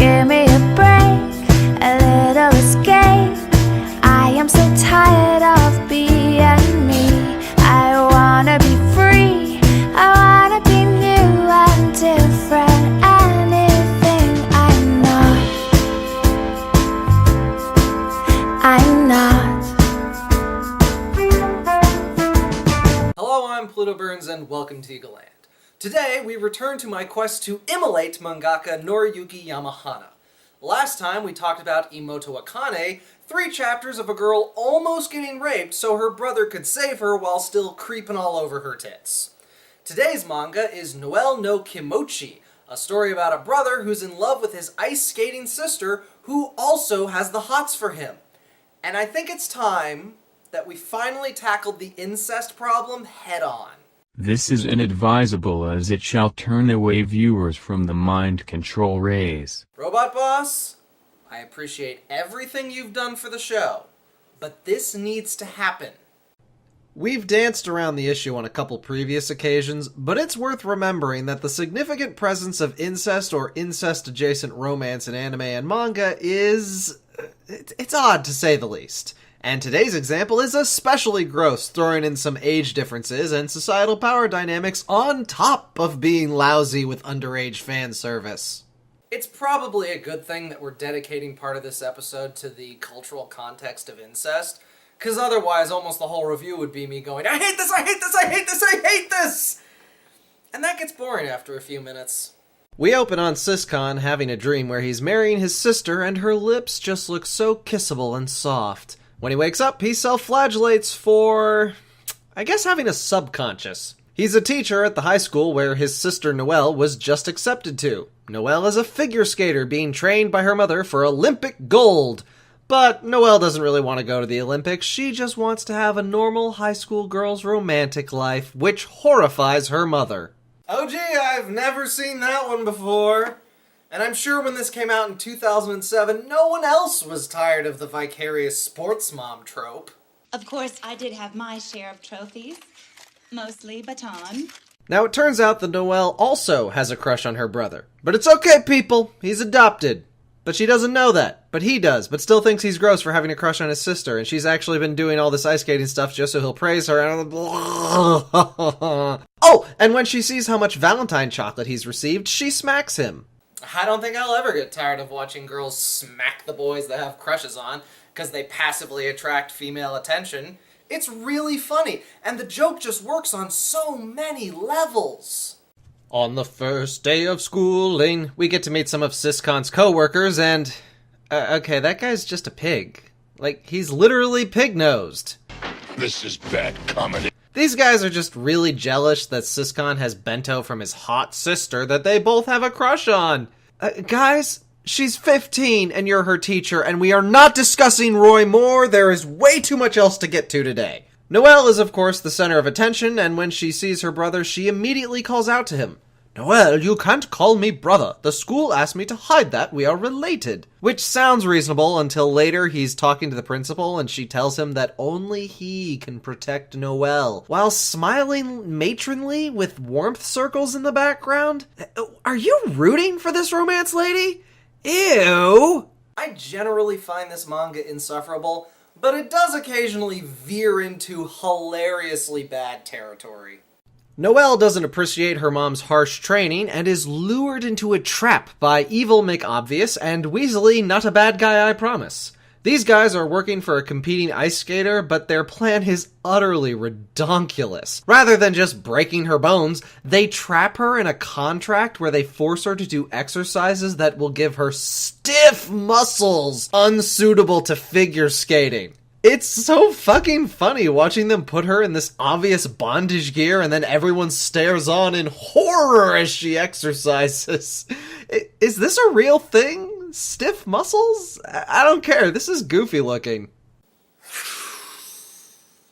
Give me a break, a little escape. I am so tired of being me. I wanna be free, I wanna be new and different. Anything I'm not. Hello, I'm Plutoburns and welcome to Eagle Land. Today, we return to my quest to immolate mangaka Noriyuki Yamahana. Last time, we talked about Imoto Akane, 3 chapters of a girl almost getting raped so her brother could save her while still creeping all over her tits. Today's manga is Noel No Kimochi, a story about a brother who's in love with his ice-skating sister who also has the hots for him. And I think it's time that we finally tackled the incest problem head-on. This is inadvisable as it shall turn away viewers from the mind control rays. Robot Boss, I appreciate everything you've done for the show, but this needs to happen. We've danced around the issue on a couple previous occasions, but it's worth remembering that the significant presence of incest or incest-adjacent romance in anime and manga is... it's odd to say the least. And today's example is especially gross, throwing in some age differences and societal power dynamics on top of being lousy with underage fan service. It's probably a good thing that we're dedicating part of this episode to the cultural context of incest, because otherwise almost the whole review would be me going, I hate this, I hate this, I hate this, I hate this! And that gets boring after a few minutes. We open on Siscon having a dream where he's marrying his sister and her lips just look so kissable and soft. When he wakes up, he self-flagellates for, I guess, having a subconscious. He's a teacher at the high school where his sister Noelle was just accepted to. Noelle is a figure skater being trained by her mother for Olympic gold. But Noelle doesn't really want to go to the Olympics, she just wants to have a normal high school girl's romantic life, which horrifies her mother. Oh gee, I've never seen that one before. And I'm sure when this came out in 2007, no one else was tired of the vicarious sports mom trope. Of course, I did have my share of trophies, mostly baton. Now, it turns out that Noelle also has a crush on her brother. But it's okay, people. He's adopted. But she doesn't know that. But he does, but still thinks he's gross for having a crush on his sister. And she's actually been doing all this ice skating stuff just so he'll praise her. Oh, and when she sees how much Valentine chocolate he's received, she smacks him. I don't think I'll ever get tired of watching girls smack the boys they have crushes on, because they passively attract female attention. It's really funny, and the joke just works on so many levels. On the first day of schooling, we get to meet some of Siscon's co-workers, and... okay, that guy's just a pig. Like, he's literally pig-nosed. This is bad comedy. These guys are just really jealous that Siscon has bento from his hot sister that they both have a crush on. Guys, she's 15 and you're her teacher, and we are not discussing Roy Moore. There is way too much else to get to today. Noelle is, of course, the center of attention, and when she sees her brother, she immediately calls out to him. Noelle, you can't call me brother. The school asked me to hide that. We are related. Which sounds reasonable until later he's talking to the principal and she tells him that only he can protect Noelle, while smiling matronly with warmth circles in the background. Are you rooting for this romance lady? Ew! I generally find this manga insufferable, but it does occasionally veer into hilariously bad territory. Noelle doesn't appreciate her mom's harsh training and is lured into a trap by evil McObvious and Weasley not a bad guy I promise. These guys are working for a competing ice skater, but their plan is utterly redonkulous. Rather than just breaking her bones, they trap her in a contract where they force her to do exercises that will give her stiff muscles unsuitable to figure skating. It's so fucking funny watching them put her in this obvious bondage gear and then everyone stares on in horror as she exercises. Is this a real thing? Stiff muscles? I don't care. This is goofy looking.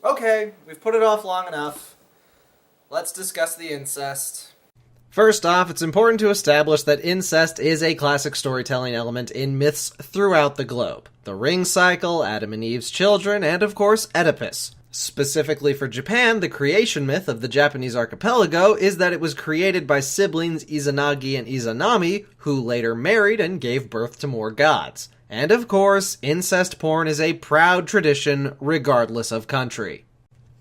Okay, we've put it off long enough. Let's discuss the incest. First off, it's important to establish that incest is a classic storytelling element in myths throughout the globe. The ring cycle, Adam and Eve's children, and of course, Oedipus. Specifically for Japan, the creation myth of the Japanese archipelago is that it was created by siblings Izanagi and Izanami, who later married and gave birth to more gods. And of course, incest porn is a proud tradition regardless of country.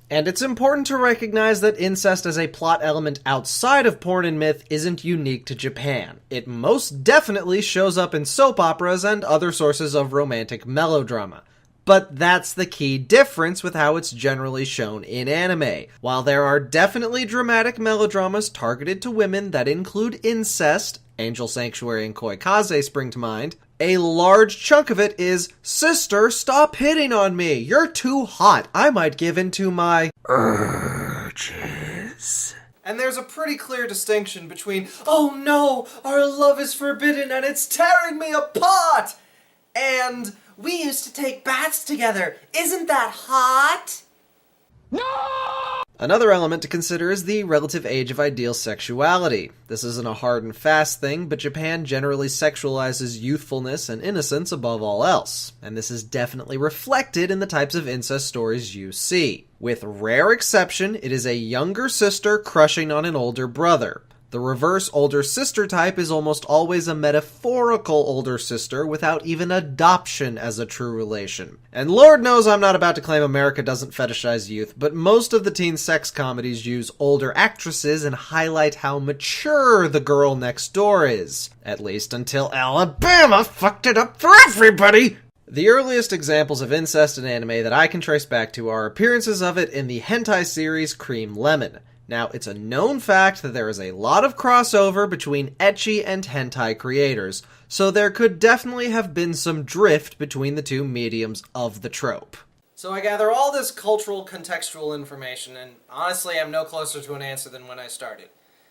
And it's important to recognize that incest as a plot element outside of porn and myth isn't unique to Japan. It most definitely shows up in soap operas and other sources of romantic melodrama. But that's the key difference with how it's generally shown in anime. While there are definitely dramatic melodramas targeted to women that include incest, Angel Sanctuary and Koikaze spring to mind, a large chunk of it is, "Sister, stop hitting on me! You're too hot! I might give in to my urges." And there's a pretty clear distinction between, "Oh no, our love is forbidden and it's tearing me apart!" and "We used to take baths together. Isn't that hot?" No! Another element to consider is the relative age of ideal sexuality. This isn't a hard and fast thing, but Japan generally sexualizes youthfulness and innocence above all else, and this is definitely reflected in the types of incest stories you see. With rare exception, it is a younger sister crushing on an older brother. The reverse older sister type is almost always a metaphorical older sister without even adoption as a true relation. And Lord knows I'm not about to claim America doesn't fetishize youth, but most of the teen sex comedies use older actresses and highlight how mature the girl next door is. At least until Alabama fucked it up for everybody! The earliest examples of incest in anime that I can trace back to are appearances of it in the hentai series Cream Lemon. Now, it's a known fact that there is a lot of crossover between ecchi and hentai creators, so there could definitely have been some drift between the two mediums of the trope. So I gather all this cultural contextual information, and honestly I'm no closer to an answer than when I started.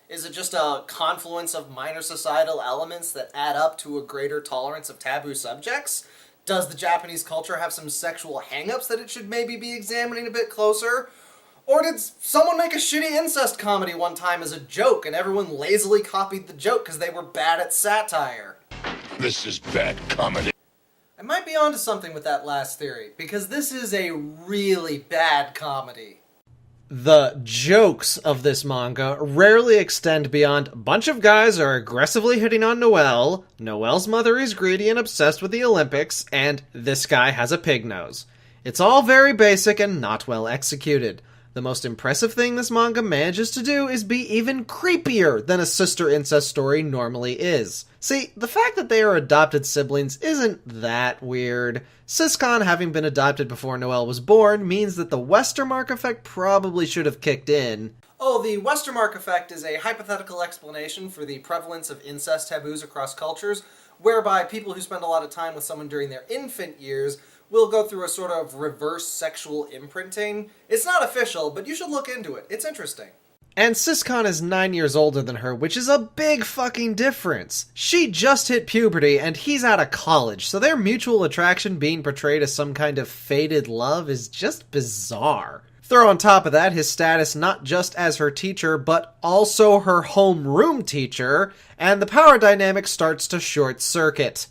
Is it just a confluence of minor societal elements that add up to a greater tolerance of taboo subjects? Does the Japanese culture have some sexual hang-ups that it should maybe be examining a bit closer? Or did someone make a shitty incest comedy one time as a joke and everyone lazily copied the joke because they were bad at satire? This is bad comedy. I might be onto something with that last theory, because this is a really bad comedy. The jokes of this manga rarely extend beyond a bunch of guys are aggressively hitting on Noel, Noel's mother is greedy and obsessed with the Olympics, and this guy has a pig nose. It's all very basic and not well executed. The most impressive thing this manga manages to do is be even creepier than a sister incest story normally is. See, the fact that they are adopted siblings isn't that weird. Siscon having been adopted before Noel was born means that the Westermark effect probably should have kicked in. Oh, the Westermark effect is a hypothetical explanation for the prevalence of incest taboos across cultures, whereby people who spend a lot of time with someone during their infant years will go through a sort of reverse sexual imprinting. It's not official, but you should look into it. It's interesting. And Siscon is 9 years older than her, which is a big fucking difference. She just hit puberty, and he's out of college, so their mutual attraction being portrayed as some kind of fated love is just bizarre. Throw on top of that his status not just as her teacher, but also her homeroom teacher, and the power dynamic starts to short circuit.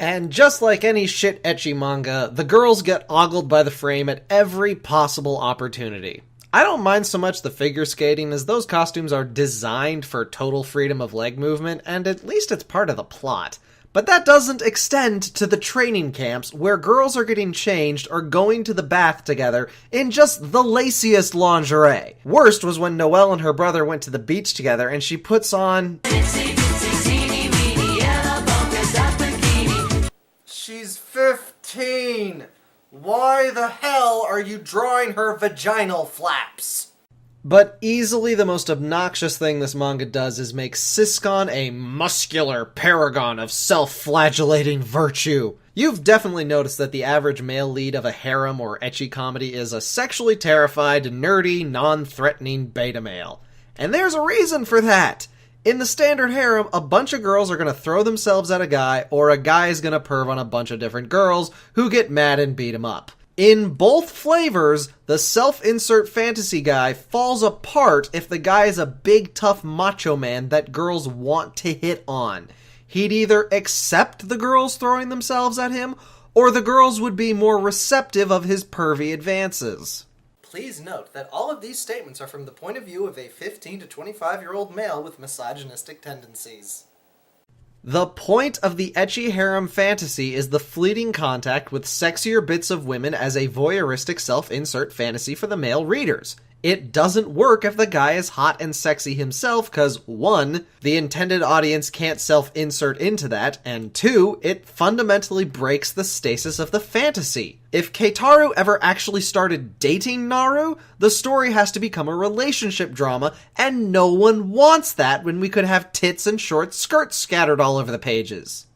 And just like any shit ecchi manga, the girls get ogled by the frame at every possible opportunity. I don't mind so much the figure skating, as those costumes are designed for total freedom of leg movement, and at least it's part of the plot. But that doesn't extend to the training camps, where girls are getting changed or going to the bath together in just the laciest lingerie. Worst was when Noelle and her brother went to the beach together and she puts on... She's 15! Why the hell are you drawing her vaginal flaps? But easily the most obnoxious thing this manga does is make Siscon a muscular paragon of self-flagellating virtue. You've definitely noticed that the average male lead of a harem or ecchi comedy is a sexually terrified, nerdy, non-threatening beta male. And there's a reason for that! In the standard harem, a bunch of girls are going to throw themselves at a guy, or a guy is going to perv on a bunch of different girls who get mad and beat him up. In both flavors, the self-insert fantasy guy falls apart if the guy is a big tough macho man that girls want to hit on. he'd either accept the girls throwing themselves at him, or the girls would be more receptive of his pervy advances. Please note that all of these statements are from the point of view of a 15 to 25-year-old male with misogynistic tendencies. The point of the ecchi harem fantasy is the fleeting contact with sexier bits of women as a voyeuristic self-insert fantasy for the male readers. It doesn't work if the guy is hot and sexy himself because 1, the intended audience can't self-insert into that, and 2, it fundamentally breaks the stasis of the fantasy. If Keitaru ever actually started dating Naru, the story has to become a relationship drama, and no one wants that when we could have tits and short skirts scattered all over the pages.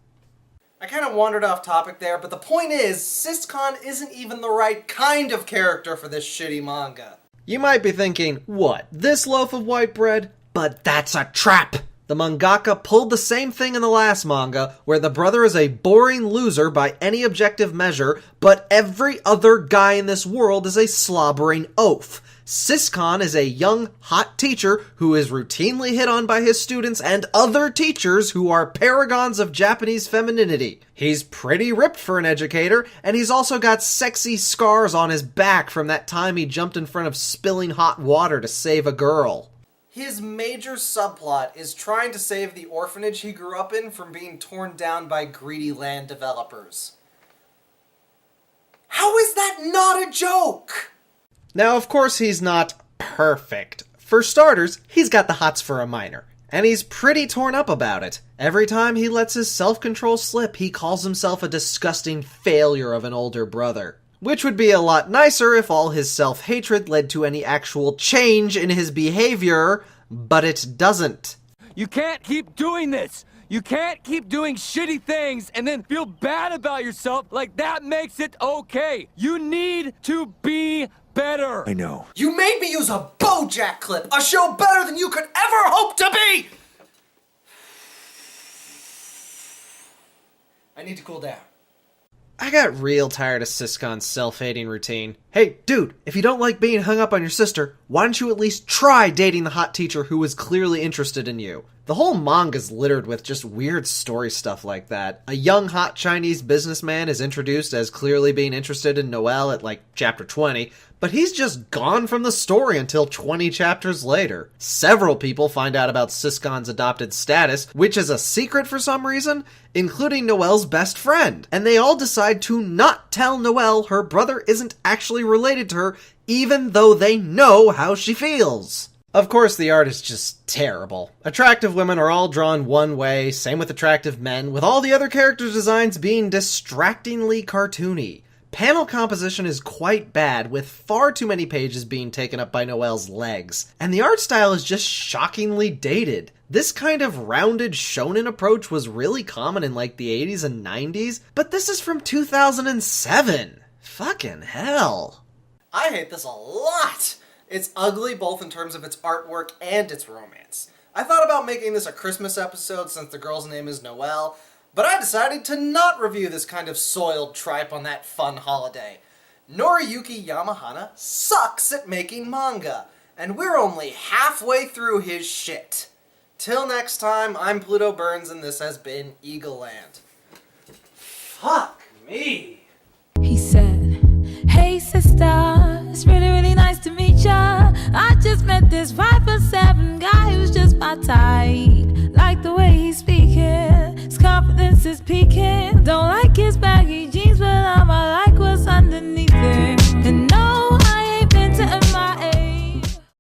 I kind of wandered off topic there, but the point is, Siscon isn't even the right kind of character for this shitty manga. You might be thinking, what, this loaf of white bread? But that's a trap! The mangaka pulled the same thing in the last manga, where the brother is a boring loser by any objective measure, but every other guy in this world is a slobbering oaf. Siscon is a young, hot teacher who is routinely hit on by his students and other teachers who are paragons of Japanese femininity. He's pretty ripped for an educator, and he's also got sexy scars on his back from that time he jumped in front of spilling hot water to save a girl. His major subplot is trying to save the orphanage he grew up in from being torn down by greedy land developers. How is that not a joke? Now, of course, he's not perfect. For starters, he's got the hots for a minor, and he's pretty torn up about it. Every time he lets his self-control slip, he calls himself a disgusting failure of an older brother. Which would be a lot nicer if all his self-hatred led to any actual change in his behavior, but it doesn't. You can't keep doing this! You can't keep doing shitty things and then feel bad about yourself like that makes it okay! You need to be better! I know. You made me use a BoJack clip, a show better than you could ever hope to be! I need to cool down. I got real tired of Siscon's self-hating routine. Hey, dude, if you don't like being hung up on your sister, why don't you at least try dating the hot teacher who was clearly interested in you? The whole manga's littered with just weird story stuff like that. A young hot Chinese businessman is introduced as clearly being interested in Noel at like chapter 20, but he's just gone from the story until 20 chapters later. Several people find out about Siscon's adopted status, which is a secret for some reason, including Noel's best friend. And they all decide to not tell Noel her brother isn't actually related to her, even though they know how she feels. Of course, the art is just terrible. Attractive women are all drawn one way, same with attractive men, with all the other character designs being distractingly cartoony. Panel composition is quite bad, with far too many pages being taken up by Noel's legs. And the art style is just shockingly dated. This kind of rounded shonen approach was really common in like the 80s and 90s, but this is from 2007. Fucking hell. I hate this a lot! It's ugly both in terms of its artwork and its romance. I thought about making this a Christmas episode since the girl's name is Noel, but I decided to not review this kind of soiled tripe on that fun holiday. Noriyuki Yamahana sucks at making manga, and we're only halfway through his shit. Till next time, I'm Plutoburns, and this has been Eagle Land. Fuck me! He said, hey sister, it's really, really nice to meet ya. I just met this